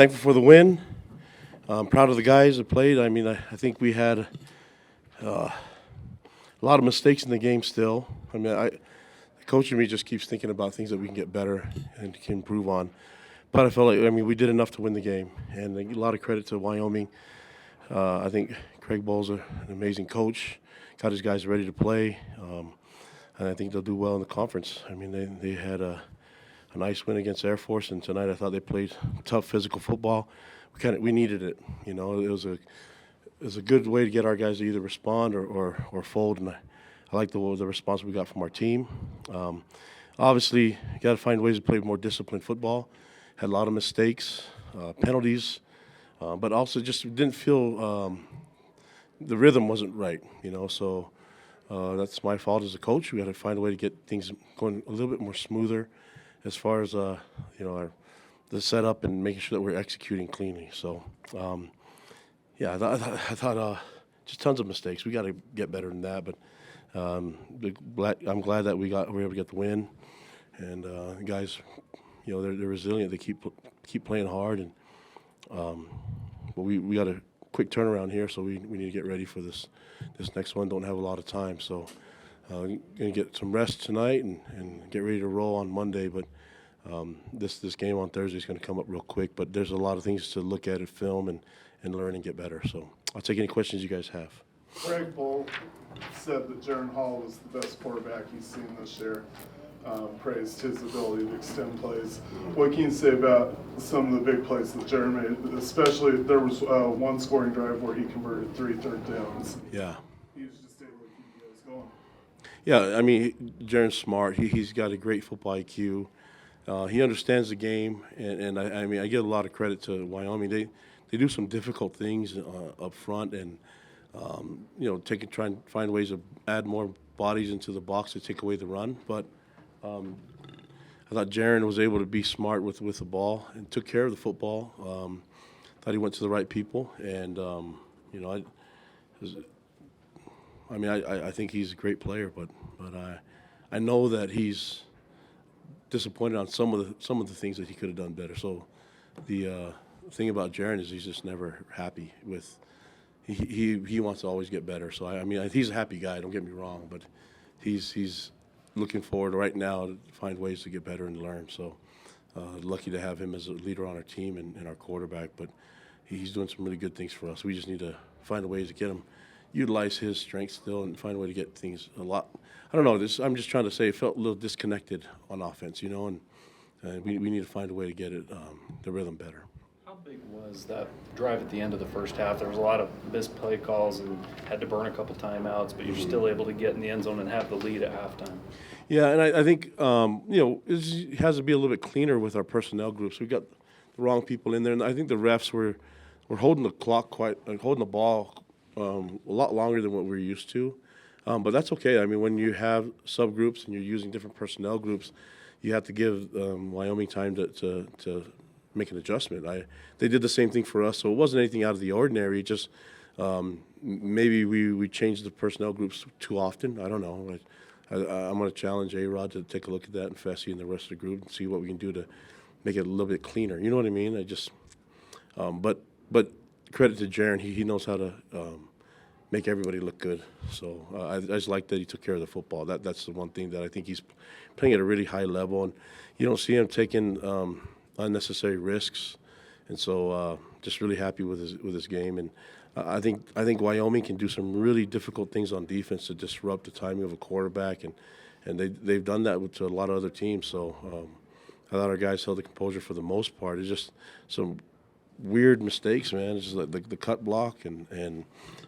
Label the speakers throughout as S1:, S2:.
S1: thankful for the win. I'm proud of the guys that played. I mean, I think we had a lot of mistakes in the game still. I mean, the coach in me just keeps thinking about things that we can get better and can improve on. But I felt like, I mean, we did enough to win the game. And a lot of credit to Wyoming. I think Craig Ball's an amazing coach, got his guys ready to play. And I think they'll do well in the conference. I mean, they had a nice win against Air Force, and tonight I thought they played tough physical football. We needed it. You know, it was a good way to get our guys to either respond or fold, and I like the response we got from our team. Obviously, you got to find ways to play more disciplined football. Had a lot of mistakes, penalties, but also just didn't feel the rhythm wasn't right. You know, so that's my fault as a coach. We got to find a way to get things going a little bit more smoother, as far as you know, the setup and making sure that we're executing cleanly. So, yeah, I thought just tons of mistakes. We got to get better than that. But I'm glad that we were able to get the win. And the guys, you know, they're resilient. They keep playing hard. And but we got a quick turnaround here, so we need to get ready for this next one. Don't have a lot of time, so gonna get some rest tonight and get ready to roll on Monday. But this game on Thursday is going to come up real quick. But there's a lot of things to look at and film and learn and get better. So I'll take any questions you guys have.
S2: Greg Bull said that Jaron Hall was the best quarterback he's seen this year. Praised his ability to extend plays. What can you say about some of the big plays that Jaron made? Especially, there was one scoring drive where he converted 3 third downs.
S1: Yeah.
S2: He was just able to keep you guys going.
S1: Yeah, I mean, Jaron's smart. He's got a great football IQ. He understands the game, and I mean, I give a lot of credit to Wyoming. They do some difficult things up front, and you know, try and find ways to add more bodies into the box to take away the run. But I thought Jaron was able to be smart with the ball and took care of the football. Thought he went to the right people, and you know, I think he's a great player, but I know that he's disappointed on some of the things that he could have done better. So the thing about Jaron is he's just never happy with. He wants to always get better. So I mean, he's a happy guy. Don't get me wrong, but he's looking forward right now to find ways to get better and learn. So lucky to have him as a leader on our team and our quarterback. But he's doing some really good things for us. We just need to find a way to get him, utilize his strengths still, and find a way to get things a lot. I don't know. I'm just trying to say it felt a little disconnected on offense, you know, and we need to find a way to get it the rhythm better.
S3: How big was that drive at the end of the first half? There was a lot of missed play calls and had to burn a couple timeouts, but you're still able to get in the end zone and have the lead at halftime.
S1: Yeah, and I think you know, it has to be a little bit cleaner with our personnel groups. We got the wrong people in there, and I think the refs were holding the clock holding the ball a lot longer than what we're used to. But that's okay. I mean, when you have subgroups and you're using different personnel groups, you have to give Wyoming time to make an adjustment. They did the same thing for us, so it wasn't anything out of the ordinary. Just maybe we changed the personnel groups too often. I don't know. I'm going to challenge A-Rod to take a look at that and Fessy and the rest of the group and see what we can do to make it a little bit cleaner. You know what I mean? But credit to Jaron. He knows how to make everybody look good. So I just like that he took care of the football. That's the one thing that I think he's playing at a really high level, and you don't see him taking unnecessary risks. And so just really happy with his game. And I think Wyoming can do some really difficult things on defense to disrupt the timing of a quarterback, and they've done that to a lot of other teams. So I thought our guys held the composure for the most part. It's just some weird mistakes, man. It's just like the cut block and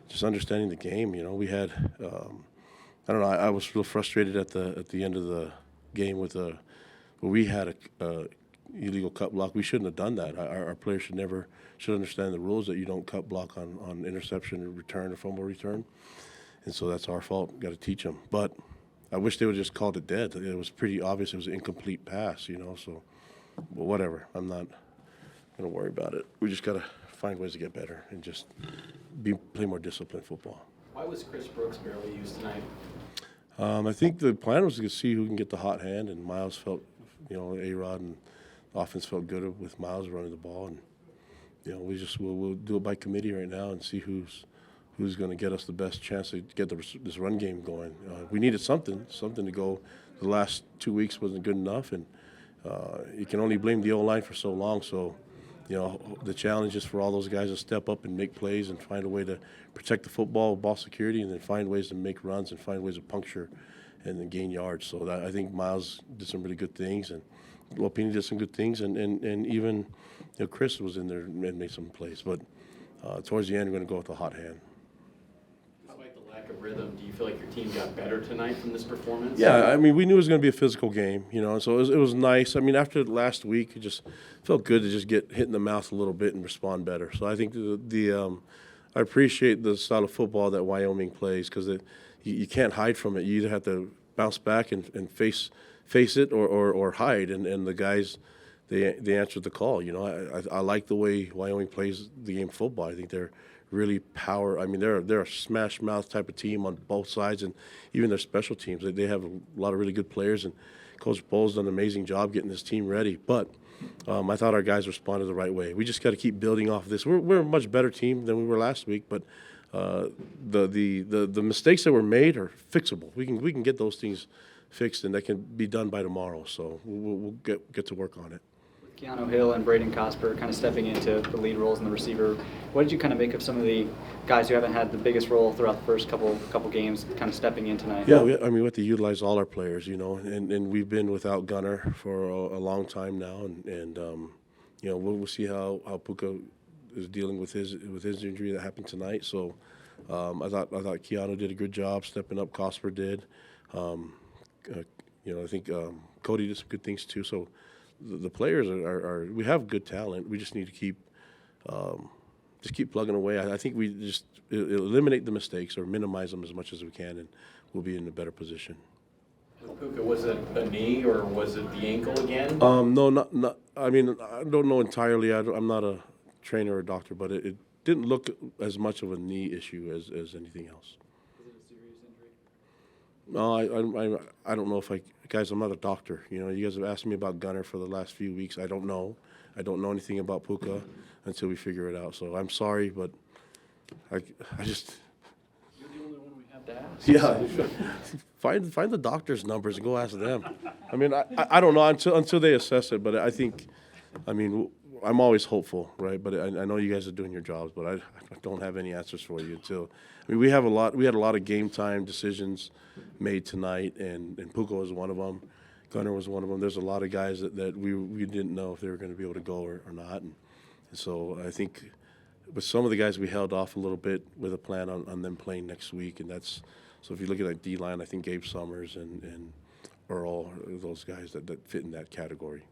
S1: just understanding the game. You know, we had I don't know. I was real frustrated at the end of the game with where we had a illegal cut block. We shouldn't have done that. Our players should understand the rules that you don't cut block on interception or return or fumble return. And so that's our fault. Got to teach them. But I wish they would have just called it dead. It was pretty obvious it was an incomplete pass, you know. So, but whatever. I'm not going to worry about it. We just got to find ways to get better and just play more disciplined football.
S3: Why was Chris Brooks barely used tonight?
S1: I think the plan was to see who can get the hot hand, and Miles felt, you know, A-Rod and offense felt good with Miles running the ball, and we'll do it by committee right now and see who's going to get us the best chance to get this run game going. We needed something to go. The last 2 weeks wasn't good enough, and you can only blame the O-line for so long. So, the challenge is for all those guys to step up and make plays and find a way to protect the football, ball security, and then find ways to make runs and find ways to puncture and then gain yards. So I think Miles did some really good things, and Lopini did some good things, and even Chris was in there and made some plays. But towards the end, we're going to go with a hot hand.
S4: Despite the lack of rhythm, do you feel like your team got better tonight from this performance?
S1: Yeah, I mean, we knew it was going to be a physical game, so it was nice. I mean, after last week, it just felt good to just get hit in the mouth a little bit and respond better. So I think I appreciate the style of football that Wyoming plays, because you can't hide from it. You either have to bounce back and face it or hide, and the guys, they answered the call. I like the way Wyoming plays the game of football. I think they're really they're a smash mouth type of team on both sides, and even their special teams. They have a lot of really good players, and Coach Bowles done an amazing job getting this team ready. But I thought our guys responded the right way. We just got to keep building off of this. We're a much better team than we were last week, but the mistakes that were made are fixable. We can get those things fixed, and that can be done by tomorrow. So we'll get to work on it.
S5: With Keanu Hill and Braden Cosper kind of stepping into the lead roles in the receiver, what did you kind of make of some of the guys who haven't had the biggest role throughout the first couple games kind of stepping in tonight?
S1: Yeah, we have to utilize all our players, and we've been without Gunner for a long time now, and we'll see how Puka is dealing with his injury that happened tonight. So I thought Keanu did a good job stepping up. Cosper did. I think Cody did some good things too. So the players are we have good talent. We just need to keep plugging away. I think we just eliminate the mistakes or minimize them as much as we can, and we'll be in a better position.
S4: Puka, was it a knee or was it the ankle again?
S1: No, not. I mean, I don't know entirely. I'm not a trainer or doctor, but it didn't look as much of a knee issue as anything else.
S5: Is it a serious injury?
S1: No, I don't know if guys, I'm not a doctor. You guys have asked me about Gunner for the last few weeks. I don't know. I don't know anything about Puka until we figure it out. So I'm sorry, but I just.
S3: You're the only one we have to ask.
S1: Yeah, find the doctor's numbers and go ask them. I mean, I don't know until they assess it, but I think, I'm always hopeful, right? But I know you guys are doing your jobs, but I don't have any answers for you until. We had a lot of game time decisions made tonight, and Puka was one of them. Gunner was one of them. There's a lot of guys that we didn't know if they were going to be able to go or not, and so I think with some of the guys we held off a little bit with a plan on them playing next week, and that's so if you look at that D-line, I think Gabe Summers and Earl are those guys that fit in that category.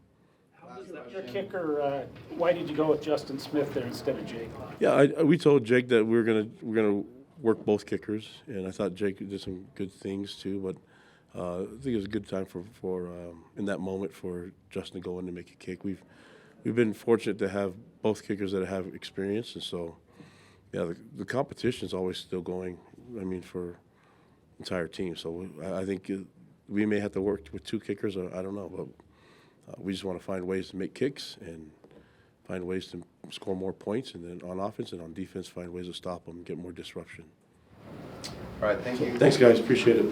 S6: Your kicker, why did you go with Justin Smith there instead of Jake?
S1: Yeah, we told Jake that we're gonna work both kickers, and I thought Jake did some good things too. But I think it was a good time for in that moment for Justin to go in and make a kick. We've been fortunate to have both kickers that have experience, and so yeah, the competition is always still going. For entire team. So I think we may have to work with two kickers, or I don't know, but. We just want to find ways to make kicks and find ways to score more points, and then on offense and on defense, find ways to stop them and get more disruption.
S4: All right, thank you.
S1: Thanks, guys. Appreciate it.